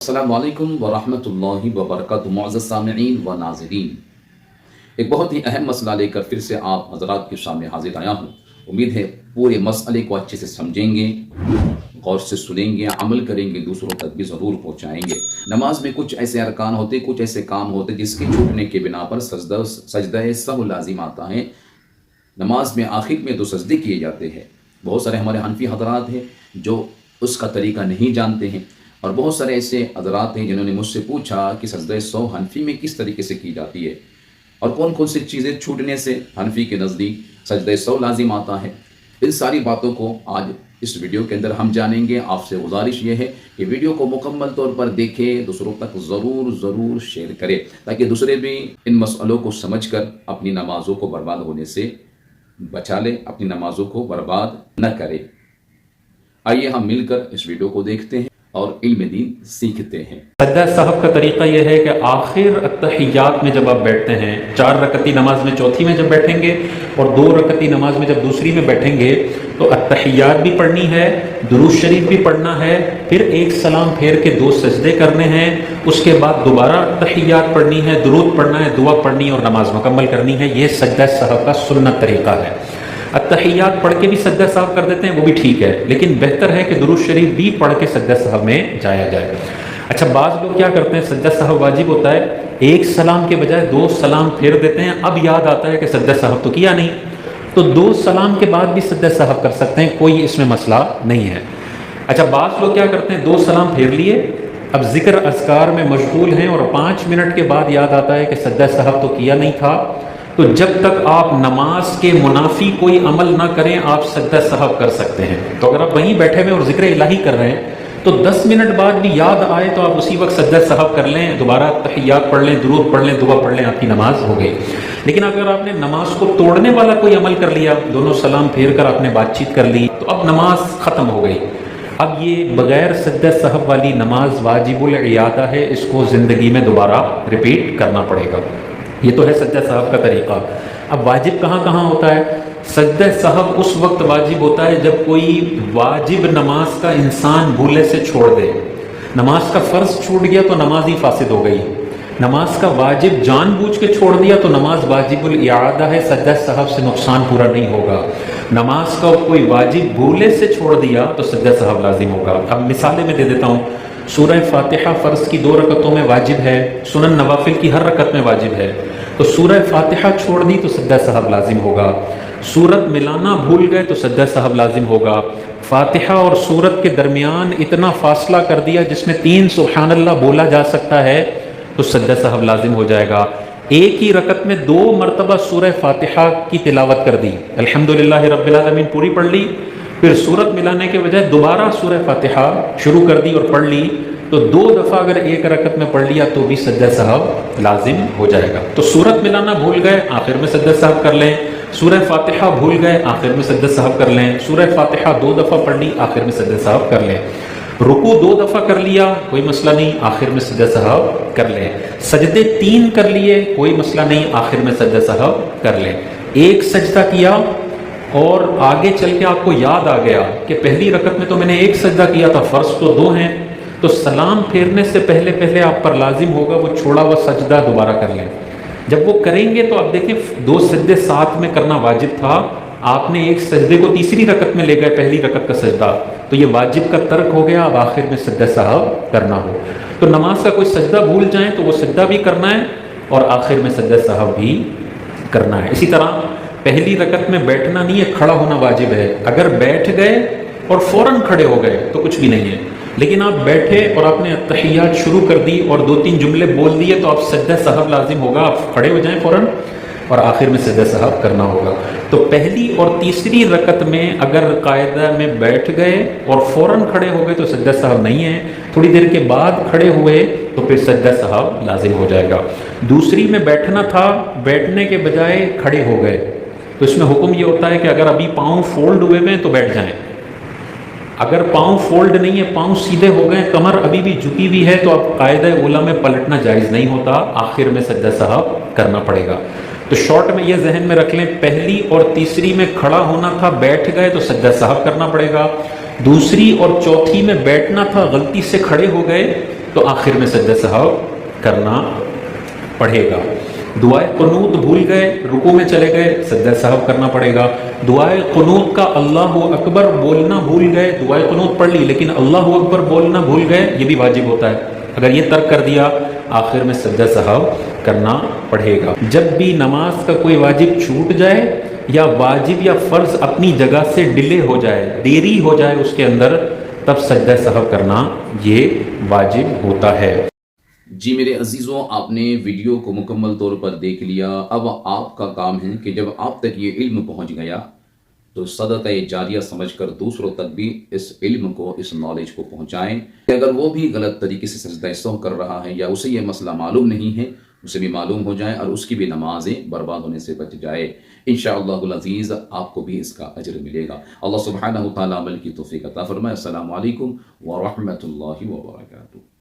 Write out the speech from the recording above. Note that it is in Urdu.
السلام علیکم ورحمۃ اللہ وبرکاتہ معزز سامعین و ناظرین، ایک بہت ہی اہم مسئلہ لے کر پھر سے آپ حضرات کے سامنے حاضر آیا ہوں۔ امید ہے پورے مسئلے کو اچھے سے سمجھیں گے، غور سے سنیں گے، عمل کریں گے، دوسروں تک بھی ضرور پہنچائیں گے۔ نماز میں کچھ ایسے ارکان ہوتے، کچھ ایسے کام ہوتے جس کے چھوٹنے کے بنا پر سجدہ سہو لازم آتا ہے۔ نماز میں آخر میں 2 سجدے کیے جاتے ہیں۔ بہت سارے ہمارے حنفی حضرات ہیں جو اس کا طریقہ نہیں جانتے ہیں، اور بہت سارے ایسے حضرات ہیں جنہوں نے مجھ سے پوچھا کہ سجدہ سہو حنفی میں کس طریقے سے کی جاتی ہے، اور کون کون سی چیزیں چھوٹنے سے حنفی کے نزدیک سجدہ سہو لازم آتا ہے۔ ان ساری باتوں کو آج اس ویڈیو کے اندر ہم جانیں گے۔ آپ سے گزارش یہ ہے کہ ویڈیو کو مکمل طور پر دیکھیں، دوسروں تک ضرور شیئر کریں تاکہ دوسرے بھی ان مسئلوں کو سمجھ کر اپنی نمازوں کو برباد ہونے سے بچا لے، اپنی نمازوں کو برباد نہ کرے۔ آئیے ہم مل کر اس ویڈیو کو دیکھتے ہیں اور علم دین سیکھتے ہیں۔ سجدہ صاحب کا طریقہ یہ ہے کہ آخر اتحیات میں جب آپ بیٹھتے ہیں، 4 رکعتی نماز میں چوتھی میں جب بیٹھیں گے اور 2 رکعتی نماز میں جب دوسری میں بیٹھیں گے تو اتحیات بھی پڑھنی ہے، درود شریف بھی پڑھنا ہے، پھر ایک سلام پھیر کے 2 سجدے کرنے ہیں، اس کے بعد دوبارہ اتحیات پڑھنی ہے، درود پڑھنا ہے، دعا پڑھنی اور نماز مکمل کرنی ہے۔ یہ سجدہ صاحب کا سنت طریقہ ہے۔ اتحیات پڑھ کے بھی سجدہ صاحب کر دیتے ہیں، وہ بھی ٹھیک ہے، لیکن بہتر ہے کہ درود شریف بھی پڑھ کے سجدہ صاحب میں جایا جائے۔ اچھا، بعض لوگ کیا کرتے ہیں، سجدہ صاحب واجب ہوتا ہے، ایک سلام کے بجائے 2 سلام پھیر دیتے ہیں، اب یاد آتا ہے کہ سجدہ صاحب تو کیا نہیں، تو 2 سلام کے بعد بھی سجدہ صاحب کر سکتے ہیں، کوئی اس میں مسئلہ نہیں ہے۔ اچھا، بعض لوگ کیا کرتے ہیں، 2 سلام پھیر لیے، اب ذکر اذکار میں مشغول ہیں اور 5 منٹ کے بعد یاد آتا ہے کہ سجدہ صاحب تو کیا نہیں تھا، تو جب تک آپ نماز کے منافی کوئی عمل نہ کریں آپ سجدہ صاحب کر سکتے ہیں۔ تو اگر آپ وہیں بیٹھے ہوئے اور ذکر الہی کر رہے ہیں تو 10 منٹ بعد بھی یاد آئے تو آپ اسی وقت سجدہ صاحب کر لیں، دوبارہ تحیات پڑھ لیں، درود پڑھ لیں، دعا پڑھ لیں، آپ کی نماز ہو گئی۔ لیکن اگر آپ نے نماز کو توڑنے والا کوئی عمل کر لیا، دونوں سلام پھیر کر آپ نے بات چیت کر لی، تو اب نماز ختم ہو گئی۔ اب یہ بغیر سجدہ صاحب والی نماز واجب العیادہ ہے، اس کو زندگی میں دوبارہ ریپیٹ کرنا پڑے گا۔ یہ تو ہے سجدہ صاحب کا طریقہ۔ اب واجب کہاں کہاں ہوتا ہے؟ سجدہ صاحب اس وقت واجب ہوتا ہے جب کوئی واجب نماز کا انسان بھولے سے چھوڑ دے۔ نماز کا فرض چھوٹ گیا تو نماز ہی فاسد ہو گئی، نماز کا واجب جان بوجھ کے چھوڑ دیا تو نماز واجب الاعادہ ہے، سجدہ صاحب سے نقصان پورا نہیں ہوگا۔ نماز کا کوئی واجب بھولے سے چھوڑ دیا تو سجدہ صاحب لازم ہوگا۔ اب مثالیں میں دے دیتا ہوں۔ سورہ فاتحہ فرض کی 2 رکعتوں میں واجب ہے، سنن نوافل کی ہر رکعت میں واجب ہے، تو سورہ فاتحہ چھوڑ دی تو سجدہ صاحب لازم ہوگا۔ سورت ملانا بھول گئے تو سجدہ صاحب لازم ہوگا۔ فاتحہ اور سورت کے درمیان اتنا فاصلہ کر دیا جس میں 3 سبحان اللہ بولا جا سکتا ہے تو سجدہ صاحب لازم ہو جائے گا۔ ایک ہی رکعت میں 2 مرتبہ سورہ فاتحہ کی تلاوت کر دی، الحمدللہ رب العالمین پوری پڑھ لی، پھر سورت ملانے کے بجائے دوبارہ سورہ فاتحہ شروع کر دی اور پڑھ لی، تو 2 دفعہ اگر ایک رکعت میں پڑھ لیا تو بھی سجدہ صاحب لازم ہو جائے گا۔ تو سورت ملانا بھول گئے آخر میں سجدہ صاحب کر لیں، سورہ فاتحہ بھول گئے آخر میں سجدہ صاحب کر لیں، سورہ فاتحہ 2 دفعہ پڑھ لی آخر میں سجدہ صاحب کر لیں، رکوع 2 دفعہ کر لیا کوئی مسئلہ نہیں آخر میں سجدہ صاحب کر لیں، سجدے 3 کر لیے کوئی مسئلہ نہیں آخر میں سجدہ صاحب کر لیں۔ ایک سجدہ کیا اور آگے چل کے آپ کو یاد آ گیا کہ پہلی رکعت میں تو میں نے ایک سجدہ کیا تھا، فرض تو 2 ہیں، تو سلام پھیرنے سے پہلے آپ پر لازم ہوگا وہ چھوڑا ہوا سجدہ دوبارہ کر لیں۔ جب وہ کریں گے تو آپ دیکھیں 2 سجدے ساتھ میں کرنا واجب تھا، آپ نے ایک سجدے کو تیسری رکعت میں لے گئے، پہلی رکعت کا سجدہ، تو یہ واجب کا ترک ہو گیا، اب آخر میں سجدہ صاحب کرنا ہو۔ تو نماز کا کوئی سجدہ بھول جائیں تو وہ سجدہ بھی کرنا ہے اور آخر میں سجدہ صاحب بھی کرنا ہے۔ اسی طرح پہلی رکعت میں بیٹھنا نہیں ہے، کھڑا ہونا واجب ہے۔ اگر بیٹھ گئے اور فوراً کھڑے ہو گئے تو کچھ بھی نہیں ہے، لیکن آپ بیٹھے اور آپ نے اتحیات شروع کر دی اور 2-3 جملے بول دیے تو آپ سجدہ صاحب لازم ہوگا، آپ کھڑے ہو جائیں فوراً اور آخر میں سجدہ صاحب کرنا ہوگا۔ تو پہلی اور تیسری رکعت میں اگر قاعدہ میں بیٹھ گئے اور فوراً کھڑے ہو گئے تو سجدہ صاحب نہیں ہے، تھوڑی دیر کے بعد کھڑے ہوئے تو پھر سجدہ صاحب لازم ہو جائے گا۔ دوسری میں بیٹھنا تھا، بیٹھنے کے بجائے کھڑے ہو گئے تو اس میں حکم یہ ہوتا ہے کہ اگر ابھی پاؤں فولڈ ہوئے ہیں تو بیٹھ جائیں، اگر پاؤں فولڈ نہیں ہے، پاؤں سیدھے ہو گئے، کمر ابھی بھی جھکی ہوئی ہے تو اب قاعدہ اولا میں پلٹنا جائز نہیں ہوتا، آخر میں سجدہ صاحب کرنا پڑے گا۔ تو شارٹ میں یہ ذہن میں رکھ لیں، پہلی اور تیسری میں کھڑا ہونا تھا، بیٹھ گئے تو سجدہ صاحب کرنا پڑے گا، دوسری اور چوتھی میں بیٹھنا تھا، غلطی سے کھڑے ہو گئے تو آخر میں سجدہ سہو کرنا پڑے گا. دعائے قنوت بھول گئے، رکوع میں چلے گئے، سجدہ سہو کرنا پڑے گا. دعائے قنوت کا اللہ اکبر بولنا بھول گئے، دعائے قنوت پڑھ لی لیکن اللہ اکبر بولنا بھول گئے، یہ بھی واجب ہوتا ہے. اگر یہ ترک کر دیا آخر میں سجدہ سہو کرنا پڑے گا. جب بھی نماز کا کوئی واجب چھوٹ جائے یا واجب یا فرض اپنی جگہ سے ڈیلے ہو جائے، دیری ہو جائے اس کے اندر، تب سجدہ سہو کرنا یہ واجب ہوتا ہے. جی میرے عزیزوں، آپ نے ویڈیو کو مکمل طور پر دیکھ لیا. اب آپ کا کام ہے کہ جب آپ تک یہ علم پہنچ گیا تو صدقہ جاریہ سمجھ کر دوسروں تک بھی اس علم کو، اس نالج کو پہنچائیں کہ اگر وہ بھی غلط طریقے سے سجدہ سہو کر رہا ہے یا اسے یہ مسئلہ معلوم نہیں ہے، اسے بھی معلوم ہو جائے اور اس کی بھی نمازیں برباد ہونے سے بچ جائے. انشاءاللہ العزیز آپ کو بھی اس کا اجر ملے گا. اللہ سبحانہ وتعالی عمل کی توفیق عطا فرمائے. السلام علیکم ورحمۃ اللہ وبرکاتہ.